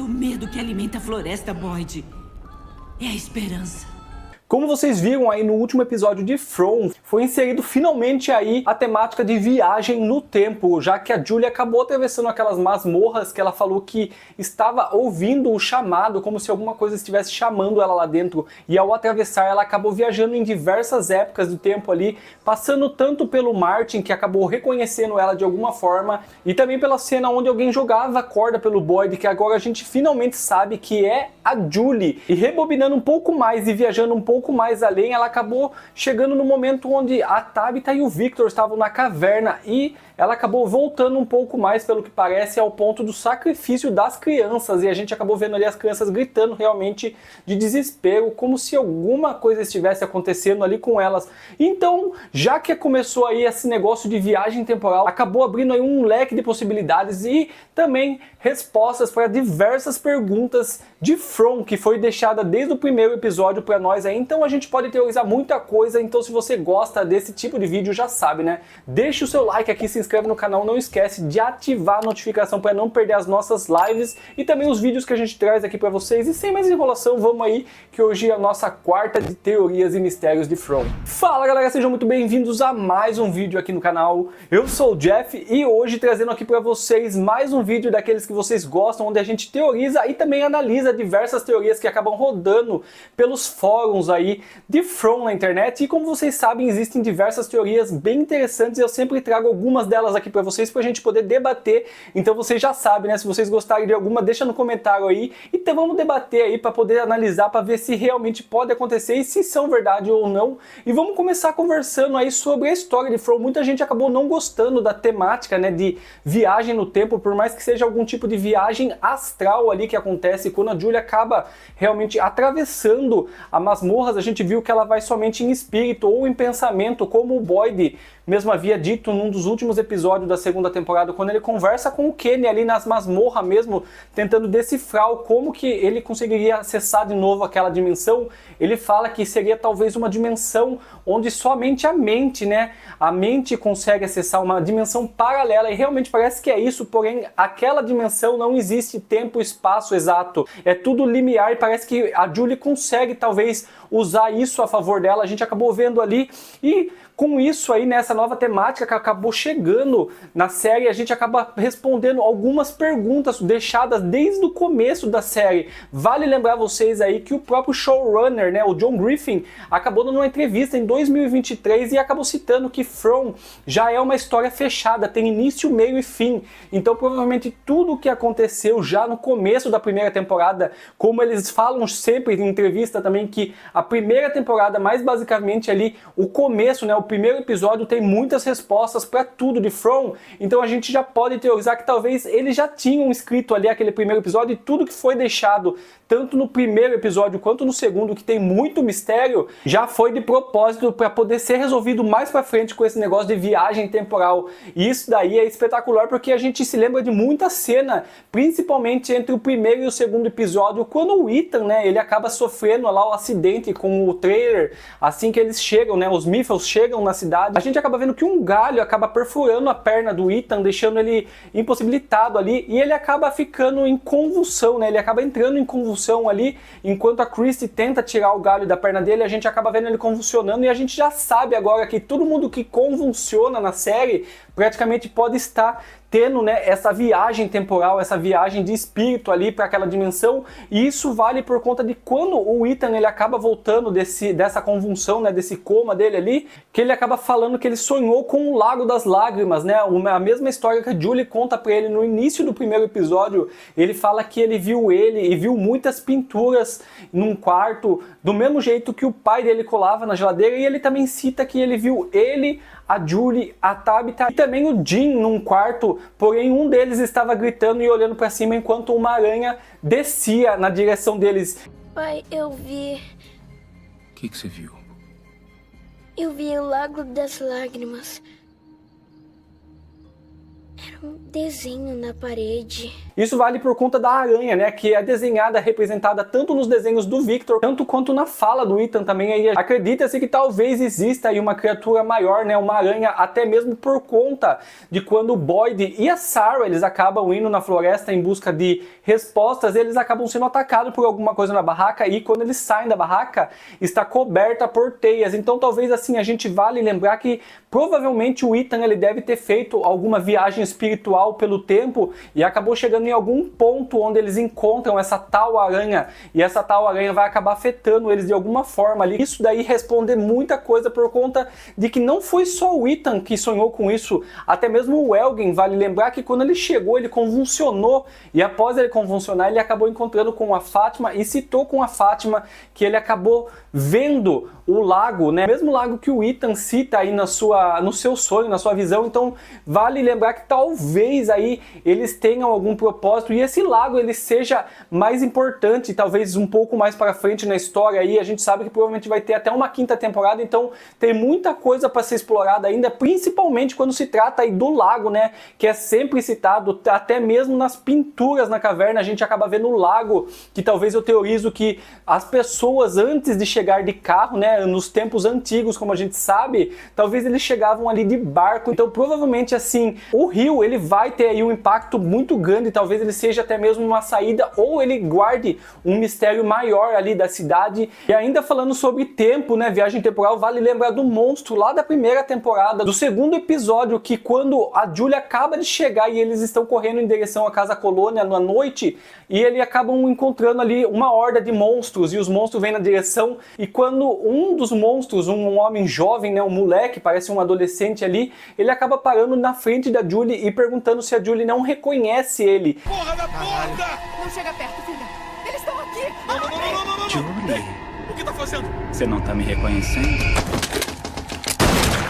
é o medo que alimenta a floresta, Boyd. É a esperança. Como vocês viram aí no último episódio de From, foi inserido finalmente aí a temática de viagem no tempo, já que a Julie acabou atravessando aquelas masmorras que ela falou que estava ouvindo o chamado, como se alguma coisa estivesse chamando ela lá dentro, e ao atravessar ela acabou viajando em diversas épocas do tempo ali, passando tanto pelo Martin, que acabou reconhecendo ela de alguma forma, e também pela cena onde alguém jogava corda pelo Boyd, que agora a gente finalmente sabe que é a Julie. E rebobinando um pouco mais e viajando um pouco mais além, ela acabou chegando no momento onde a Tabitha e o Victor estavam na caverna e ela acabou voltando um pouco mais, pelo que parece, ao ponto do sacrifício das crianças, e a gente acabou vendo ali as crianças gritando realmente de desespero, como se alguma coisa estivesse acontecendo ali com elas. Então, já que começou aí esse negócio de viagem temporal, acabou abrindo aí um leque de possibilidades e também respostas para diversas perguntas de From, que foi deixada desde o primeiro episódio para nós aí. Então a gente pode teorizar muita coisa. Então se você gosta desse tipo de vídeo, já sabe, né? Deixa o seu like aqui, se inscreve no canal, não esquece de ativar a notificação para não perder as nossas lives e também os vídeos que a gente traz aqui para vocês. E sem mais enrolação, vamos aí, que hoje é a nossa quarta de teorias e mistérios de From. Fala galera, sejam muito bem-vindos a mais um vídeo aqui no canal. Eu sou o Jeff e hoje trazendo aqui para vocês mais um vídeo daqueles que vocês gostam, onde a gente teoriza e também analisa diversas teorias que acabam rodando pelos fóruns aí de From na internet. E como vocês sabem, existem diversas teorias bem interessantes e eu sempre trago algumas delas aqui para vocês pra gente poder debater. Então vocês já sabem, né? Se vocês gostarem de alguma, deixa no comentário aí. Então vamos debater aí para poder analisar, para ver se realmente pode acontecer e se são verdade ou não. E vamos começar conversando aí sobre a história de From. Muita gente acabou não gostando da temática, né, de viagem no tempo, por mais que seja algum tipo de viagem astral ali que acontece quando a Julie acaba realmente atravessando a masmorras. A gente viu que ela vai somente em espírito ou em pensamento, como o Boyd mesmo havia dito num dos últimos episódios da segunda temporada, quando ele conversa com o Kenny ali nas masmorras mesmo, tentando decifrar como que ele conseguiria acessar de novo aquela dimensão. Ele fala que seria talvez uma dimensão onde somente a mente, né, a mente consegue acessar uma dimensão paralela, e realmente parece que é isso, porém aquela dimensão não existe tempo e espaço exato, é tudo limiar, e parece que a Julie consegue talvez usar isso a favor dela. A gente acabou vendo ali, e com isso aí, nessa nova temática que acabou chegando na série, a gente acaba respondendo algumas perguntas deixadas desde o começo da série. Vale lembrar vocês aí que o próprio showrunner, né, o John Griffin, acabou dando uma entrevista em 2023 e acabou citando que From já é uma história fechada, tem início, meio e fim. Então provavelmente tudo o que aconteceu já no começo da primeira temporada, como eles falam sempre em entrevista também, que a primeira temporada, mais basicamente ali, o começo, né, o primeiro episódio tem muitas respostas para tudo de From. Então a gente já pode teorizar que talvez eles já tinham escrito ali aquele primeiro episódio, e tudo que foi deixado tanto no primeiro episódio quanto no segundo, que tem muito mistério, já foi de propósito para poder ser resolvido mais para frente com esse negócio de viagem temporal. E isso daí é espetacular, porque a gente se lembra de muita cena, principalmente entre o primeiro e o segundo episódio, quando o Ethan, né, ele acaba sofrendo lá o acidente com o trailer, assim que eles chegam, né, os Mythos chegam na cidade, a gente acaba vendo que um galho acaba perfurando a perna do Ethan, deixando ele impossibilitado ali, e ele acaba ficando em convulsão, né, ele acaba entrando em convulsão ali, enquanto a Christy tenta tirar o galho da perna dele. A gente acaba vendo ele convulsionando, e a gente já sabe agora que todo mundo que convulsiona na série praticamente pode estar tendo, né, essa viagem temporal, essa viagem de espírito ali para aquela dimensão. E isso vale por conta de quando o Ethan ele acaba voltando dessa convulsão, né, desse coma dele ali, que ele acaba falando que ele sonhou com o Lago das Lágrimas, né, a mesma história que a Julie conta para ele no início do primeiro episódio. Ele fala que ele viu ele e viu muitas pinturas num quarto, do mesmo jeito que o pai dele colava na geladeira, e ele também cita que ele viu ele, a Julie, a Tabitha e também o Jim num quarto, porém um deles estava gritando e olhando para cima enquanto uma aranha descia na direção deles. Pai, eu vi... O que você viu? Eu vi o Lago das Lágrimas. Era um desenho na parede. Isso vale por conta da aranha, né, que é desenhada, representada tanto nos desenhos do Victor, tanto quanto na fala do Ethan também. Aí acredita-se que talvez exista aí uma criatura maior, né, uma aranha, até mesmo por conta de quando o Boyd e a Sarah, eles acabam indo na floresta em busca de respostas, eles acabam sendo atacados por alguma coisa na barraca, e quando eles saem da barraca, está coberta por teias. Então talvez assim a gente vale lembrar que provavelmente o Ethan, ele deve ter feito alguma viagem espiritual pelo tempo e acabou chegando em algum ponto onde eles encontram essa tal aranha, e essa tal aranha vai acabar afetando eles de alguma forma ali. Isso daí responde muita coisa por conta de que não foi só o Ethan que sonhou com isso, até mesmo o Elgin, vale lembrar que quando ele chegou, ele convulsionou, e após ele convulsionar, ele acabou encontrando com a Fátima e citou com a Fátima que ele acabou vendo o lago, né? O mesmo lago que o Ethan cita aí no seu sonho, na sua visão. Então vale lembrar que talvez aí eles tenham algum propósito e esse lago ele seja mais importante, talvez um pouco mais para frente na história aí. A gente sabe que provavelmente vai ter até uma quinta temporada, então tem muita coisa para ser explorada ainda, principalmente quando se trata aí do lago, né? Que é sempre citado, até mesmo nas pinturas na caverna a gente acaba vendo o lago, que talvez eu teorizo que as pessoas antes de chegar de carro, né, nos tempos antigos, como a gente sabe, talvez eles chegavam ali de barco. Então provavelmente assim, o rio ele vai ter aí um impacto muito grande, talvez ele seja até mesmo uma saída, ou ele guarde um mistério maior ali da cidade. E ainda falando sobre tempo, né, viagem temporal, vale lembrar do monstro lá da primeira temporada, do segundo episódio, que quando a Julia acaba de chegar e eles estão correndo em direção à Casa Colônia na noite, e eles acabam encontrando ali uma horda de monstros, e os monstros vêm na direção, e quando um dos monstros, um homem jovem, né, um moleque, parece um adolescente ali, ele acaba parando na frente da Julie e perguntando se a Julie não reconhece ele. Porra da porta! Não chega perto, filha. Eles estão aqui. Não. Julie, O que tá fazendo? você não tá me reconhecendo?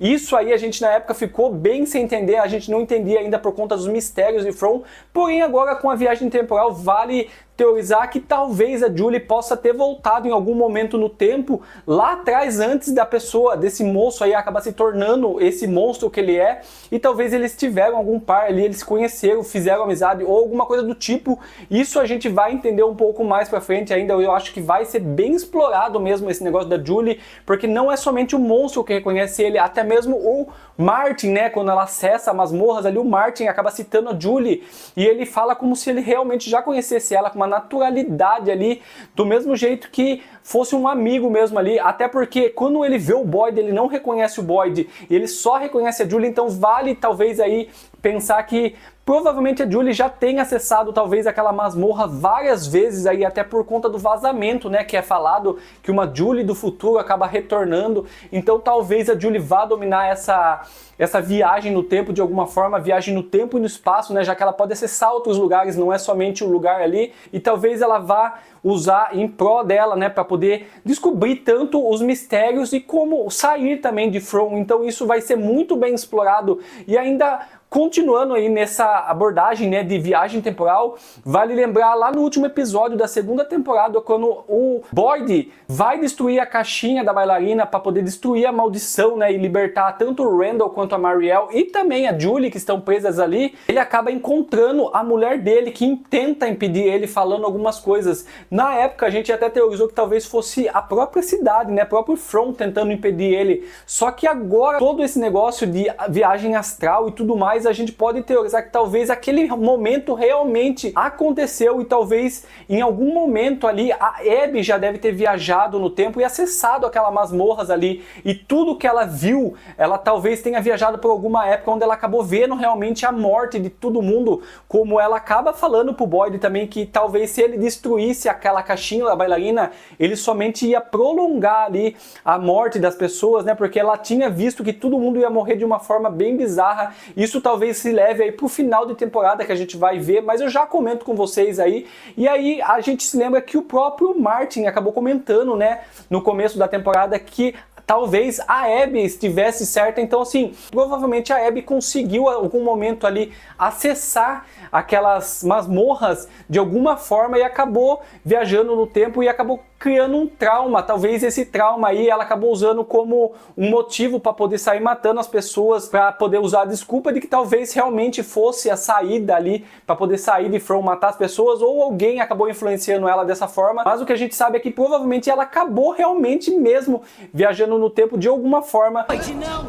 Isso aí a gente na época ficou bem sem entender, a gente não entendia ainda por conta dos mistérios de From, porém agora com a viagem temporal vale teorizar que talvez a Julie possa ter voltado em algum momento no tempo, lá atrás, antes da pessoa, desse moço aí acabar se tornando esse monstro que ele é, e talvez eles tiveram algum par ali, eles se conheceram, fizeram amizade ou alguma coisa do tipo. Isso a gente vai entender um pouco mais pra frente ainda, eu acho que vai ser bem explorado mesmo esse negócio da Julie, porque não é somente o monstro que reconhece ele, até mesmo o Martin, né, quando ela acessa as masmorras ali, o Martin acaba citando a Julie, e ele fala como se ele realmente já conhecesse ela com uma naturalidade ali, do mesmo jeito que fosse um amigo mesmo ali, até porque quando ele vê o Boyd, ele não reconhece o Boyd, e ele só reconhece a Julie, então vale talvez aí pensar que provavelmente a Julie já tem acessado talvez aquela masmorra várias vezes aí, até por conta do vazamento, né, que é falado que uma Julie do futuro acaba retornando, então talvez a Julie vá dominar essa viagem no tempo de alguma forma, viagem no tempo e no espaço, né, já que ela pode acessar outros lugares, não é somente o lugar ali, e talvez ela vá usar em pró dela, né, para poder descobrir tanto os mistérios e como sair também de From. Então isso vai ser muito bem explorado. E ainda continuando aí nessa abordagem, né, de viagem temporal, vale lembrar lá no último episódio da segunda temporada, quando o Boyd vai destruir a caixinha da bailarina para poder destruir a maldição, né, e libertar tanto o Randall quanto a Marielle e também a Julie, que estão presas ali, ele acaba encontrando a mulher dele, que tenta impedir ele, falando algumas coisas. Na época a gente até teorizou que talvez fosse a própria cidade, né, próprio From tentando impedir ele, só que agora todo esse negócio de viagem astral e tudo mais, a gente pode teorizar que talvez aquele momento realmente aconteceu, e talvez em algum momento ali a Abby já deve ter viajado no tempo e acessado aquelas masmorras ali, e tudo que ela viu, ela talvez tenha viajado por alguma época onde ela acabou vendo realmente a morte de todo mundo, como ela acaba falando pro Boyd também, que talvez se ele destruísse aquela caixinha da bailarina, ele somente ia prolongar ali a morte das pessoas, né, porque ela tinha visto que todo mundo ia morrer de uma forma bem bizarra. Isso talvez se leve aí pro final de temporada, que a gente vai ver, mas eu já comento com vocês aí. E aí a gente se lembra que o próprio Martin acabou comentando, né, no começo da temporada, que talvez a Abby estivesse certa. Então assim, provavelmente a Abby conseguiu em algum momento ali acessar aquelas masmorras de alguma forma e acabou viajando no tempo e acabou criando um trauma. Talvez esse trauma aí ela acabou usando como um motivo para poder sair matando as pessoas, para poder usar a desculpa de que talvez realmente fosse a saída ali para poder sair de From, matar as pessoas, ou alguém acabou influenciando ela dessa forma. Mas o que a gente sabe é que provavelmente ela acabou realmente mesmo viajando no tempo de alguma forma. Boyd, não!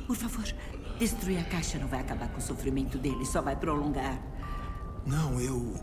Por favor, destruir a caixa não vai acabar com o sofrimento dele, só vai prolongar. Não,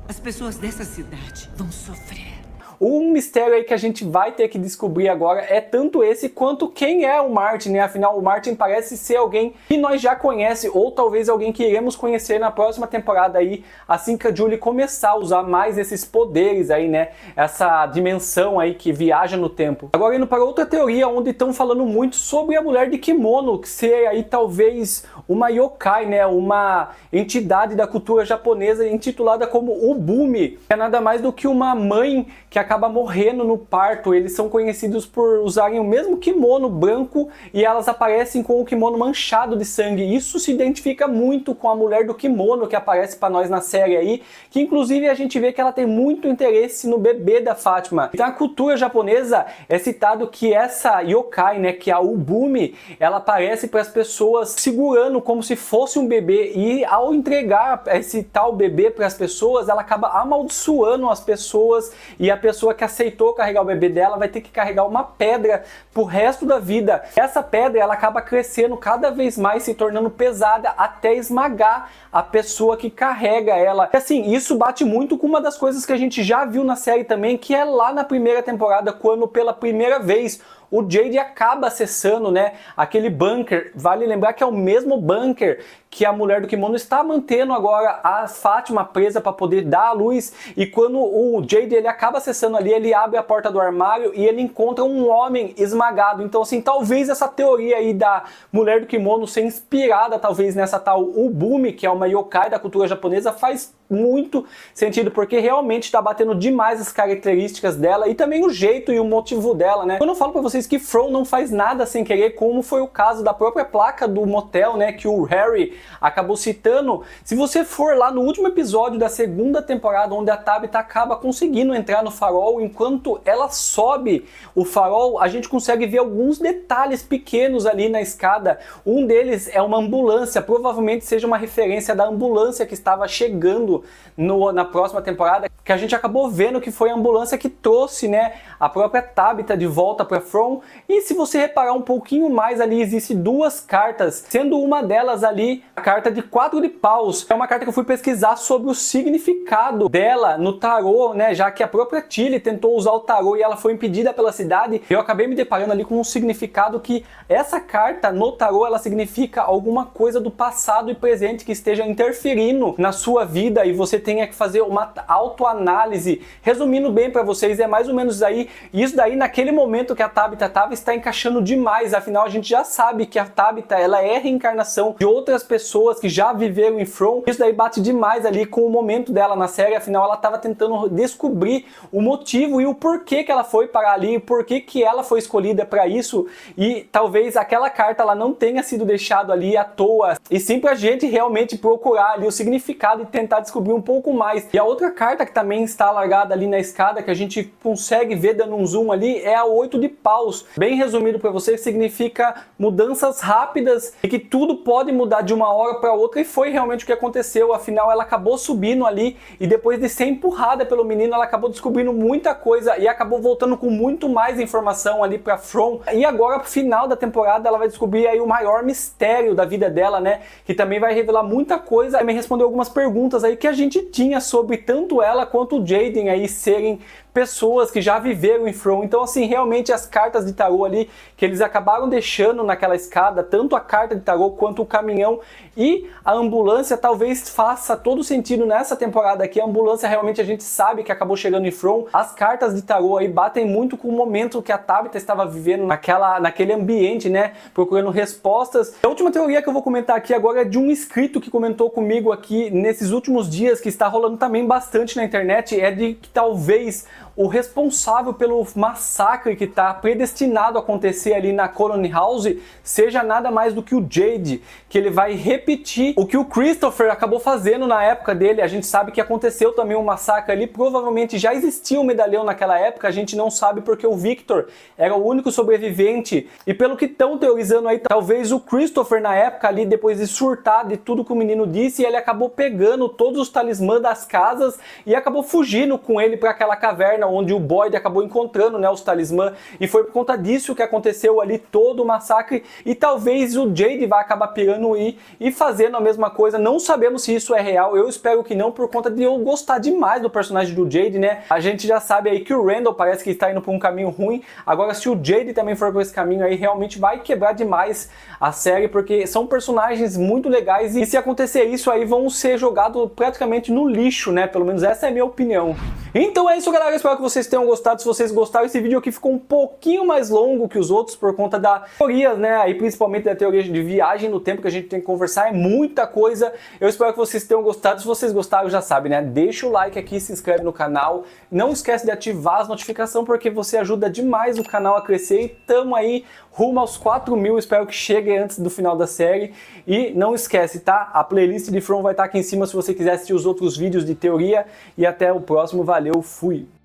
As pessoas dessa cidade vão sofrer. Um mistério aí que a gente vai ter que descobrir agora é tanto esse quanto quem é o Martin, né? Afinal, o Martin parece ser alguém que nós já conhece, ou talvez alguém que iremos conhecer na próxima temporada aí, assim que a Julie começar a usar mais esses poderes aí, né? Essa dimensão aí que viaja no tempo. Agora indo para outra teoria, onde estão falando muito sobre a mulher de kimono, que ser aí talvez uma yokai, né? Uma entidade da cultura japonesa intitulada como Ubumi, que é nada mais do que uma mãe que acaba morrendo no parto. Eles são conhecidos por usarem o mesmo kimono branco e elas aparecem com o kimono manchado de sangue. Isso se identifica muito com a mulher do kimono que aparece para nós na série aí, que inclusive a gente vê que ela tem muito interesse no bebê da Fátima. Então, na cultura japonesa é citado que essa yokai, né, que é a Ubumi, ela aparece para as pessoas segurando como se fosse um bebê, e ao entregar esse tal bebê para as pessoas, ela acaba amaldiçoando as pessoas, e a pessoa que aceitou carregar o bebê dela vai ter que carregar uma pedra pro resto da vida. Essa pedra ela acaba crescendo cada vez mais, se tornando pesada até esmagar a pessoa que carrega ela. E assim, isso bate muito com uma das coisas que a gente já viu na série também, que é lá na primeira temporada, quando pela primeira vez o Jade acaba acessando, né, aquele bunker. Vale lembrar que é o mesmo bunker que a mulher do kimono está mantendo agora a Fátima presa para poder dar a luz. E quando o Jade ele acaba acessando ali, ele abre a porta do armário e ele encontra um homem esmagado. Então assim, talvez essa teoria aí da mulher do kimono ser inspirada talvez nessa tal Ubumi, que é uma yokai da cultura japonesa, faz muito sentido, porque realmente está batendo demais as características dela e também o jeito e o motivo dela, né? Quando eu falo para vocês que From não faz nada sem querer, como foi o caso da própria placa do motel, né, que o Harry acabou citando, se você for lá no último episódio da segunda temporada, onde a Tabitha acaba conseguindo entrar no farol, enquanto ela sobe o farol, a gente consegue ver alguns detalhes pequenos ali na escada. Um deles é uma ambulância, provavelmente seja uma referência da ambulância que estava chegando na próxima temporada, que a gente acabou vendo que foi a ambulância que trouxe, né, a própria Tabitha de volta para From. E se você reparar um pouquinho mais ali, existe duas cartas, sendo uma delas ali a carta de 4 de paus. É uma carta que eu fui pesquisar sobre o significado dela no tarô, né, já que a própria Tilly tentou usar o tarô e ela foi impedida pela cidade. Eu acabei me deparando ali com um significado que essa carta no tarô, ela significa alguma coisa do passado e presente que esteja interferindo na sua vida e você tenha que fazer uma autoanálise. Resumindo bem para vocês, é mais ou menos aí, isso daí naquele momento que a Tabitha está encaixando demais. Afinal, a gente já sabe que a Tabitha, ela é reencarnação de outras pessoas que já viveram em From. Isso daí bate demais ali com o momento dela na série. Afinal, ela estava tentando descobrir o motivo e o porquê que ela foi parar ali, o porquê que ela foi escolhida para isso, e talvez aquela carta ela não tenha sido deixada ali à toa, e sim pra gente realmente procurar ali o significado e tentar descobrir um pouco mais. E a outra carta que também está largada ali na escada, que a gente consegue ver dando um zoom ali, é a 8 de paus. Bem resumido para vocês, significa mudanças rápidas e que tudo pode mudar de uma hora para outra, e foi realmente o que aconteceu. Afinal, ela acabou subindo ali e depois de ser empurrada pelo menino, ela acabou descobrindo muita coisa e acabou voltando com muito mais informação ali para From. E agora, pro final da temporada, ela vai descobrir aí o maior mistério da vida dela, né, que também vai revelar muita coisa. Também respondeu algumas perguntas aí que a gente tinha sobre tanto ela quanto o Jaden aí serem pessoas que já viveram em From. Então assim, realmente as cartas de tarô ali que eles acabaram deixando naquela escada, tanto a carta de tarô quanto o caminhão e a ambulância, talvez faça todo sentido nessa temporada aqui. A ambulância realmente a gente sabe que acabou chegando em From. As cartas de tarô aí batem muito com o momento que a Tabitha estava vivendo naquele ambiente, né, procurando respostas. A última teoria que eu vou comentar aqui agora é de um inscrito que comentou comigo aqui nesses últimos dias, que está rolando também bastante na internet, é de que talvez o responsável pelo massacre que está predestinado a acontecer ali na Colony House seja nada mais do que o Jade, que ele vai repetir o que o Christopher acabou fazendo na época dele. A gente sabe que aconteceu também um massacre ali, provavelmente já existia um medalhão naquela época, a gente não sabe porque o Victor era o único sobrevivente, e pelo que estão teorizando aí, talvez o Christopher na época ali, depois de surtar de tudo que o menino disse, ele acabou pegando todos os talismãs das casas e acabou fugindo com ele para aquela caverna onde o Boyd acabou encontrando, né, os talismãs, e foi por conta disso que aconteceu ali todo o massacre, e talvez o Jade vai acabar pirando e fazendo a mesma coisa. Não sabemos se isso é real, eu espero que não, por conta de eu gostar demais do personagem do Jade, né? A gente já sabe aí que o Randall parece que está indo por um caminho ruim, agora se o Jade também for por esse caminho aí, realmente vai quebrar demais a série, porque são personagens muito legais, e se acontecer isso aí, vão ser jogados praticamente no lixo, né? Pelo menos essa é a minha opinião. Então é isso, galera, eu espero que vocês tenham gostado. Se vocês gostaram, esse vídeo aqui ficou um pouquinho mais longo que os outros por conta da teorias, né? Aí principalmente da teoria de viagem no tempo que a gente tem que conversar, é muita coisa. Eu espero que vocês tenham gostado. Se vocês gostaram, já sabe, né? Deixa o like aqui, se inscreve no canal. Não esquece de ativar as notificações, porque você ajuda demais o canal a crescer, e tamo aí rumo aos 4.000, espero que chegue antes do final da série. E não esquece, tá? A playlist de From vai estar aqui em cima se você quiser assistir os outros vídeos de teoria. E até o próximo, valeu, fui!